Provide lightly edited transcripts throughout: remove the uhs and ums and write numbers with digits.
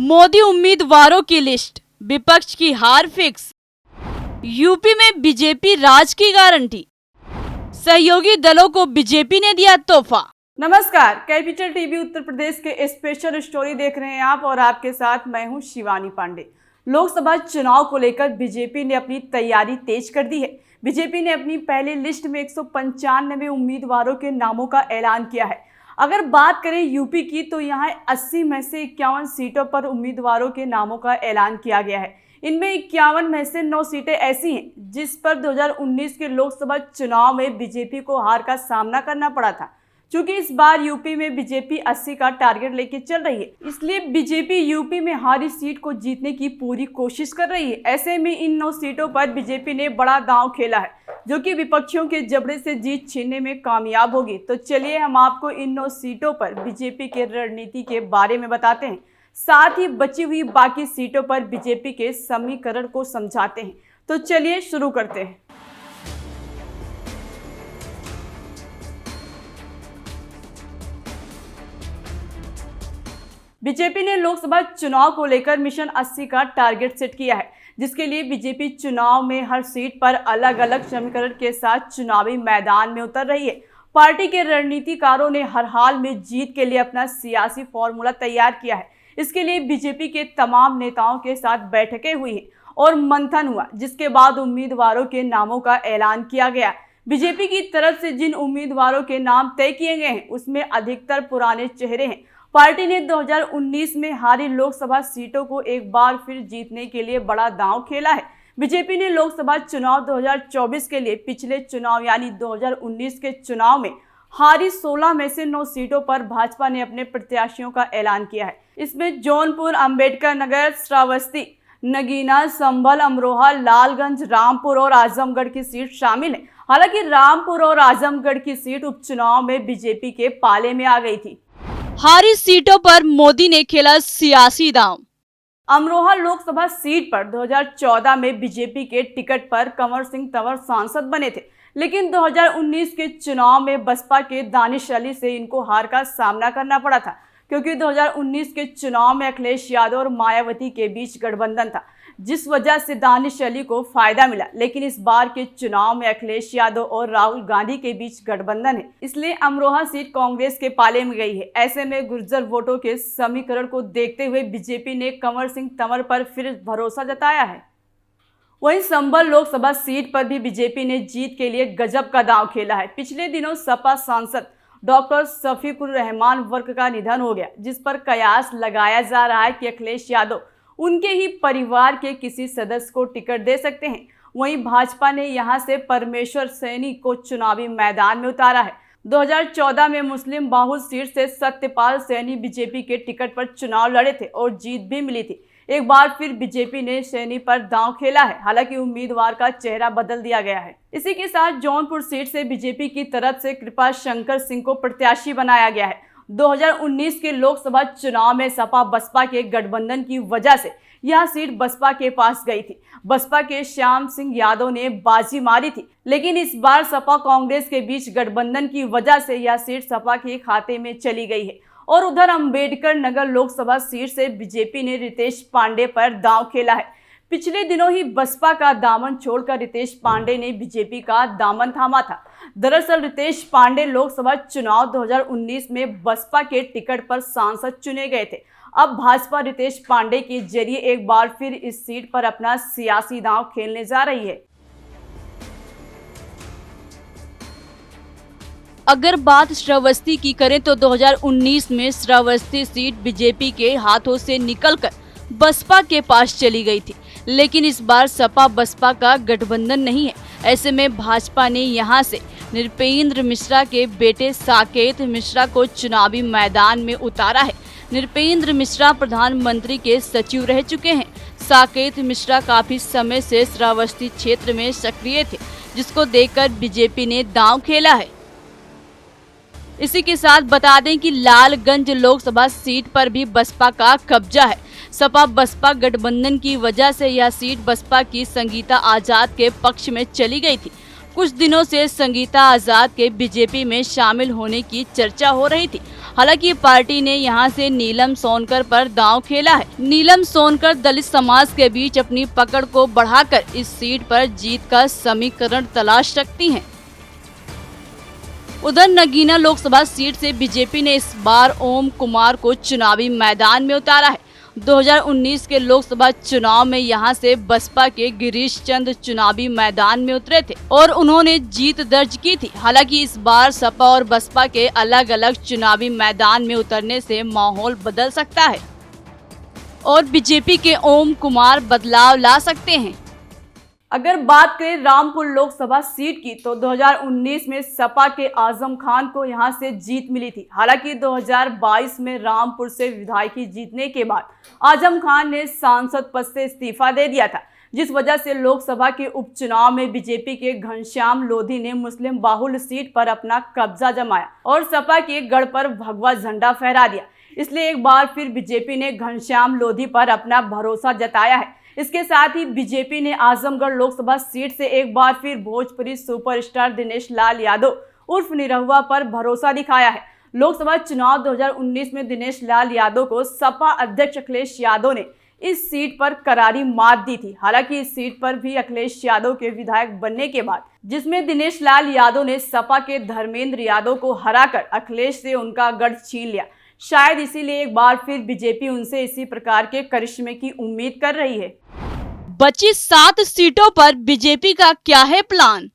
मोदी उम्मीदवारों की लिस्ट, विपक्ष की हार फिक्स। यूपी में बीजेपी राज की गारंटी, सहयोगी दलों को बीजेपी ने दिया तोहफा। नमस्कार, कैपिटल टीवी उत्तर प्रदेश के स्पेशल स्टोरी देख रहे हैं आप और आपके साथ मैं हूं शिवानी पांडे। लोकसभा चुनाव को लेकर बीजेपी ने अपनी तैयारी तेज कर दी है। बीजेपी ने अपनी पहली लिस्ट में 195 उम्मीदवारों के नामों का ऐलान किया है। अगर बात करें यूपी की तो यहाँ 80 में से 51 सीटों पर उम्मीदवारों के नामों का ऐलान किया गया है। इनमें 51 में से 9 सीटें ऐसी हैं जिस पर 2019 के लोकसभा चुनाव में बीजेपी को हार का सामना करना पड़ा था। क्योंकि इस बार यूपी में बीजेपी 80 का टारगेट लेके चल रही है, इसलिए बीजेपी यूपी में हारी सीट को जीतने की पूरी कोशिश कर रही है। ऐसे में इन 9 सीटों पर बीजेपी ने बड़ा दांव खेला है, जो कि विपक्षियों के जबड़े से जीत छीनने में कामयाब होगी। तो चलिए हम आपको इन 9 सीटों पर बीजेपी के रणनीति के बारे में बताते हैं, साथ ही बची हुई बाकी सीटों पर बीजेपी के समीकरण को समझाते हैं। तो चलिए शुरू करते हैं। बीजेपी ने लोकसभा चुनाव को लेकर मिशन 80 का टारगेट सेट किया है, जिसके लिए बीजेपी चुनाव में हर सीट पर अलग अलग समीकरण के साथ चुनावी मैदान में उतर रही है। पार्टी के रणनीतिकारों ने हर हाल में जीत के लिए अपना सियासी फॉर्मूला तैयार किया है। इसके लिए बीजेपी के तमाम नेताओं के साथ बैठकें हुई हैं और मंथन हुआ, जिसके बाद उम्मीदवारों के नामों का ऐलान किया गया। बीजेपी की तरफ से जिन उम्मीदवारों के नाम तय किए गए हैं उसमें अधिकतर पुराने चेहरे हैं। पार्टी ने 2019 में हारी लोकसभा सीटों को एक बार फिर जीतने के लिए बड़ा दांव खेला है। बीजेपी ने लोकसभा चुनाव 2024 के लिए पिछले चुनाव यानी 2019 के चुनाव में हारी 16 में से 9 सीटों पर भाजपा ने अपने प्रत्याशियों का ऐलान किया है। इसमें जौनपुर, अंबेडकर नगर, श्रावस्ती, नगीना, संभल, अमरोहा, लालगंज, रामपुर और आजमगढ़ की सीट शामिल है। हालांकि रामपुर और आजमगढ़ की सीट उपचुनाव में बीजेपी के पाले में आ गई थी। हारी सीटों पर मोदी ने खेला सियासी दांव। अमरोहा लोकसभा सीट पर 2014 में बीजेपी के टिकट पर कंवर सिंह तंवर सांसद बने थे, लेकिन 2019 के चुनाव में बसपा के दानिश अली से इनको हार का सामना करना पड़ा था, क्योंकि 2019 के चुनाव में अखिलेश यादव और मायावती के बीच गठबंधन था, जिस वजह से दानिश अली को फायदा मिला। लेकिन इस बार के चुनाव में अखिलेश यादव और राहुल गांधी के बीच गठबंधन है, इसलिए अमरोहा सीट कांग्रेस के पाले में गई है। ऐसे में गुर्जर वोटों के समीकरण को देखते हुए बीजेपी ने कंवर सिंह तंवर पर फिर भरोसा जताया है। वहीं संभल लोकसभा सीट पर भी बीजेपी ने जीत के लिए गजब का दांव खेला है। पिछले दिनों सपा सांसद डॉक्टर शफीकुर रहमान वर्क का निधन हो गया, जिस पर कयास लगाया जा रहा है कि अखिलेश यादव उनके ही परिवार के किसी सदस्य को टिकट दे सकते हैं। वहीं भाजपा ने यहां से परमेश्वर सैनी को चुनावी मैदान में उतारा है। 2014 में मुस्लिम बाहुल सीट से सत्यपाल सैनी बीजेपी के टिकट पर चुनाव लड़े थे और जीत भी मिली थी। एक बार फिर बीजेपी ने सैनी पर दांव खेला है, हालांकि उम्मीदवार का चेहरा बदल दिया गया है। इसी के साथ जौनपुर सीट से बीजेपी की तरफ से कृपा शंकर सिंह को प्रत्याशी बनाया गया है। 2019 के लोकसभा चुनाव में सपा बसपा के गठबंधन की वजह से यह सीट बसपा के पास गई थी। बसपा के श्याम सिंह यादव ने बाजी मारी थी, लेकिन इस बार सपा कांग्रेस के बीच गठबंधन की वजह से यह सीट सपा के खाते में चली गई है। और उधर अंबेडकर नगर लोकसभा सीट से बीजेपी ने रितेश पांडे पर दांव खेला है। पिछले दिनों ही बसपा का दामन छोड़कर रितेश पांडे ने बीजेपी का दामन थामा था। दरअसल रितेश पांडे लोकसभा चुनाव 2019 में बसपा के टिकट पर सांसद चुने गए थे। अब भाजपा रितेश पांडे के जरिए एक बार फिर इस सीट पर अपना सियासी दांव खेलने जा रही है। अगर बात श्रावस्ती की करें तो 2019 में श्रावस्ती सीट बीजेपी के हाथों से निकलकर बसपा के पास चली गई थी, लेकिन इस बार सपा बसपा का गठबंधन नहीं है। ऐसे में भाजपा ने यहां से नृपेंद्र मिश्रा के बेटे साकेत मिश्रा को चुनावी मैदान में उतारा है। नृपेंद्र मिश्रा प्रधानमंत्री के सचिव रह चुके हैं। साकेत मिश्रा काफी समय से श्रावस्ती क्षेत्र में सक्रिय थे, जिसको देखकर बीजेपी ने दांव खेला है। इसी के साथ बता दें कि लालगंज लोकसभा सीट पर भी बसपा का कब्जा है। सपा बसपा गठबंधन की वजह से यह सीट बसपा की संगीता आजाद के पक्ष में चली गई थी। कुछ दिनों से संगीता आजाद के बीजेपी में शामिल होने की चर्चा हो रही थी। हालांकि पार्टी ने यहां से नीलम सोनकर पर दांव खेला है। नीलम सोनकर दलित समाज के बीच अपनी पकड़ को बढ़ाकर इस सीट पर जीत का समीकरण तलाश सकती हैं। उधर नगीना लोकसभा सीट से बीजेपी ने इस बार ओम कुमार को चुनावी मैदान में उतारा है। 2019 के लोकसभा चुनाव में यहां से बसपा के गिरीश चंद्र चुनावी मैदान में उतरे थे और उन्होंने जीत दर्ज की थी। हालांकि इस बार सपा और बसपा के अलग अलग चुनावी मैदान में उतरने से माहौल बदल सकता है और बीजेपी के ओम कुमार बदलाव ला सकते हैं। अगर बात करें रामपुर लोकसभा सीट की तो 2019 में सपा के आजम खान को यहां से जीत मिली थी। हालांकि 2022 में रामपुर से विधायकी जीतने के बाद आजम खान ने सांसद पद से इस्तीफा दे दिया था, जिस वजह से लोकसभा के उपचुनाव में बीजेपी के घनश्याम लोधी ने मुस्लिम बाहुल्य सीट पर अपना कब्जा जमाया और सपा के गढ़ पर भगवा झंडा फहरा दिया। इसलिए एक बार फिर बीजेपी ने घनश्याम लोधी पर अपना भरोसा जताया है। इसके साथ ही बीजेपी ने आजमगढ़ लोकसभा सीट से एक बार फिर भोजपुरी सुपरस्टार दिनेश लाल यादव उर्फ निरहुआ पर भरोसा दिखाया है। लोकसभा चुनाव 2019 में दिनेश लाल यादव को सपा अध्यक्ष अखिलेश यादव ने इस सीट पर करारी मात दी थी। हालांकि इस सीट पर भी अखिलेश यादव के विधायक बनने के बाद, जिसमें दिनेश लाल यादव ने सपा के धर्मेंद्र यादव को हराकर अखिलेश से उनका गढ़ छीन लिया। शायद इसीलिए एक बार फिर बीजेपी उनसे इसी प्रकार के करिश्मे की उम्मीद कर रही है। बची 7 सीटों पर बीजेपी का क्या है प्लान?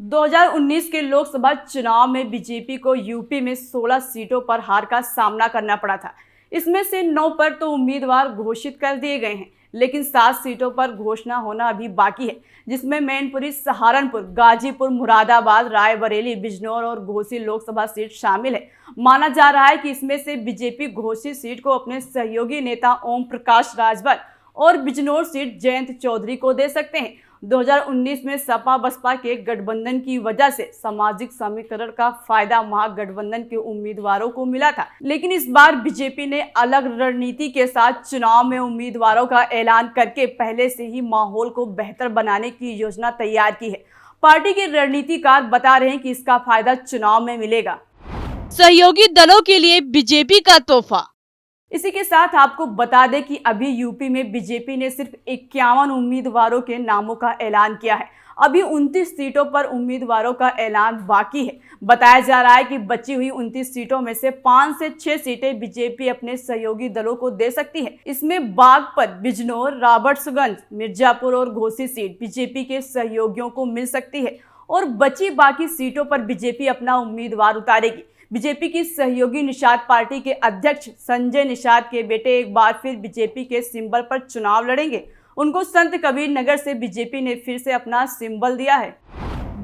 2019 के लोकसभा चुनाव में बीजेपी को यूपी में 16 सीटों पर हार का सामना करना पड़ा था। इसमें से 9 पर तो उम्मीदवार घोषित कर दिए गए हैं, लेकिन 7 सीटों पर घोषणा होना अभी बाकी है, जिसमें मैनपुरी, सहारनपुर, गाजीपुर, मुरादाबाद, रायबरेली, बिजनौर और घोसी लोकसभा सीट शामिल है। माना जा रहा है कि इसमें से बीजेपी घोसी सीट को अपने सहयोगी नेता ओम प्रकाश राजभर और बिजनौर सीट जयंत चौधरी को दे सकते हैं। 2019 में सपा बसपा के गठबंधन की वजह से सामाजिक समीकरण का फायदा महागठबंधन के उम्मीदवारों को मिला था, लेकिन इस बार बीजेपी ने अलग रणनीति के साथ चुनाव में उम्मीदवारों का ऐलान करके पहले से ही माहौल को बेहतर बनाने की योजना तैयार की है। पार्टी के रणनीतिकार बता रहे हैं कि इसका फायदा चुनाव में मिलेगा। सहयोगी दलों के लिए बीजेपी का तोहफा। इसी के साथ आपको बता दें कि अभी यूपी में बीजेपी ने सिर्फ 51 उम्मीदवारों के नामों का ऐलान किया है। अभी 29 सीटों पर उम्मीदवारों का ऐलान बाकी है। बताया जा रहा है कि बची हुई 29 सीटों में से 5 से 6 सीटें बीजेपी अपने सहयोगी दलों को दे सकती है। इसमें बागपत, बिजनौर, रॉबर्ट्सगंज, मिर्जापुर और घोसी सीट बीजेपी के सहयोगियों को मिल सकती है और बची बाकी सीटों पर बीजेपी अपना उम्मीदवार उतारेगी। बीजेपी की सहयोगी निषाद पार्टी के अध्यक्ष संजय निषाद के बेटे एक बार फिर बीजेपी के सिंबल पर चुनाव लड़ेंगे। उनको संत कबीर नगर से बीजेपी ने फिर से अपना सिंबल दिया है।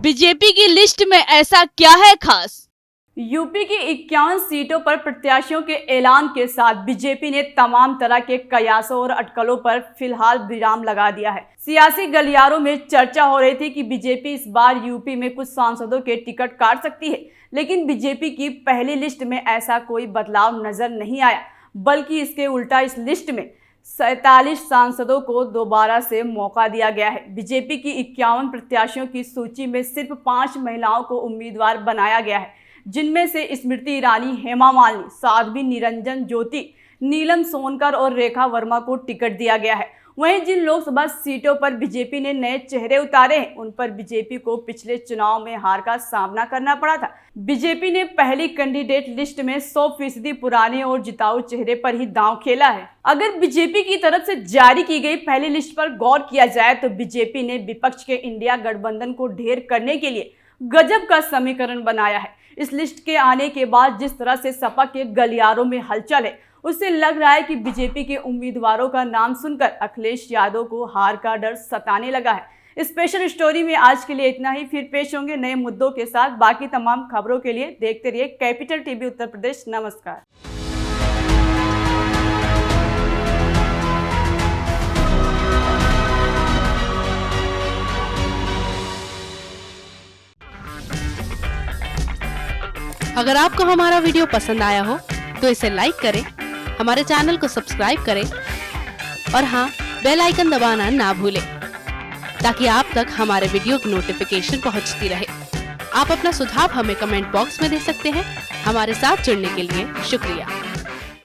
बीजेपी की लिस्ट में ऐसा क्या है खास? यूपी की 51 सीटों पर प्रत्याशियों के ऐलान के साथ बीजेपी ने तमाम तरह के कयासों और अटकलों पर फिलहाल विराम लगा दिया है। सियासी गलियारों में चर्चा हो रही थी कि बीजेपी इस बार यूपी में कुछ सांसदों के टिकट काट सकती है, लेकिन बीजेपी की पहली लिस्ट में ऐसा कोई बदलाव नजर नहीं आया, बल्कि इसके उल्टा इस लिस्ट में 47 सांसदों को दोबारा से मौका दिया गया है। बीजेपी की 51 प्रत्याशियों की सूची में सिर्फ 5 महिलाओं को उम्मीदवार बनाया गया है, जिनमें से स्मृति ईरानी, हेमा मालिनी, साध्वी निरंजन ज्योति, नीलम सोनकर और रेखा वर्मा को टिकट दिया गया है। वहीं जिन लोकसभा सीटों पर बीजेपी ने नए चेहरे उतारे हैं, उन पर बीजेपी को पिछले चुनाव में हार का सामना करना पड़ा था। बीजेपी ने पहली कैंडिडेट लिस्ट में 100% पुराने और जिताऊ चेहरे पर ही दांव खेला है। अगर बीजेपी की तरफ से जारी की गई पहली लिस्ट पर गौर किया जाए तो बीजेपी ने विपक्ष के इंडिया गठबंधन को ढेर करने के लिए गजब का समीकरण बनाया है। इस लिस्ट के आने के बाद जिस तरह से सपा के गलियारों में हलचल है, उससे लग रहा है कि बीजेपी के उम्मीदवारों का नाम सुनकर अखिलेश यादव को हार का डर सताने लगा है। स्पेशल स्टोरी में आज के लिए इतना ही। फिर पेश होंगे नए मुद्दों के साथ। बाकी तमाम खबरों के लिए देखते रहिए कैपिटल टीवी उत्तर प्रदेश। नमस्कार। अगर आपको हमारा वीडियो पसंद आया हो तो इसे लाइक करें, हमारे चैनल को सब्सक्राइब करें और हाँ, बेल आइकन दबाना ना भूलें ताकि आप तक हमारे वीडियो की नोटिफिकेशन पहुंचती रहे। आप अपना सुझाव हमें कमेंट बॉक्स में दे सकते हैं। हमारे साथ जुड़ने के लिए शुक्रिया।